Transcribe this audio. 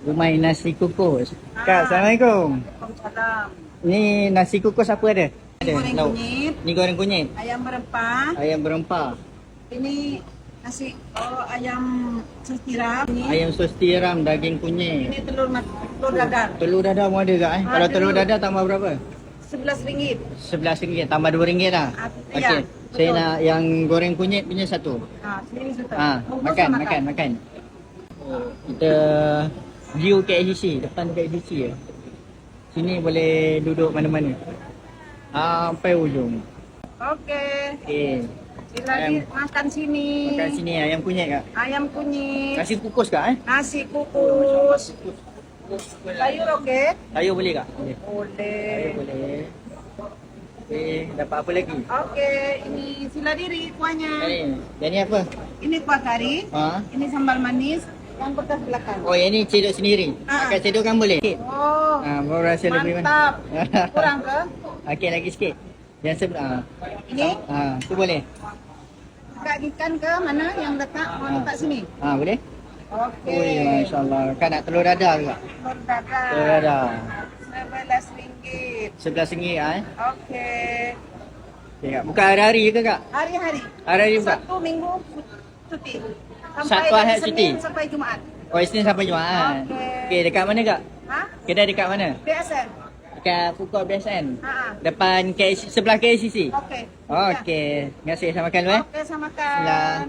Umai nasi kukus. Kak, Assalamualaikum. Waalaikumsalam. Ni nasi kukus apa ada? Ada Goreng lauk. kunyit, Ni goreng kunyit. ayam berempah. Ayam berempah. Ini nasi ayam sus tiram. Ini, Ayam sos tiram, daging kunyit. ini telur dadar. Telur dadar pun ada kak eh? Kalau telur dadar tambah berapa? RM11. RM11, tambah RM2 lah. Ya, Okey. Saya betul. nak yang goreng kunyit punya satu. Sini sudah. Makan. Oh, kita view KLCC, depan KLCC ya. Sini boleh duduk mana-mana. Sampai ujung. Oke. Okey. Sila makan sini. Makan sini ayam kunyit kak. Ayam kunyit. Nasi kukus kak eh? Nasi kukus. Sayur oke? Sayur boleh kak? Boleh. Boleh. Sayur boleh. Okey, dapat apa lagi? Oke, ini sila diri kuahnya. Yang ni apa? Ini kuah kari. Ha? Ini sambal manis. Yang bekas belakang. Oh, yang ni cedok sendiri. Makan cedok kan boleh? Oh, Baru rasa lebih mantap. Kurang ke? Okey, lagi sikit. Yang sebelah. Ini Tu boleh? kak ikan ke mana yang letak? Mau letak sini? Boleh? Oke. Ui, masya-Allah. Kak nak telur dadar ke kak? Telur dadar. Telur dadar. RM11. RM11 eh? Oke. Okey kak. Buka hari-hari ke kak? Hari-hari. Hari-hari buka? Sabtu Minggu cuti. Satu dari hari Senin cuti? sampai Jumaat. Oh, Isnin sampai Jumaat. Okey. Okey, dekat mana kak? Hah? Kedai dekat mana? BSN. Dekat Pukul BSN. Ha. Depan KLCC, sebelah KLCC. Oke. Okey. Terima kasih. Saya makan dulu eh. Oke, sama Bismillah. kan.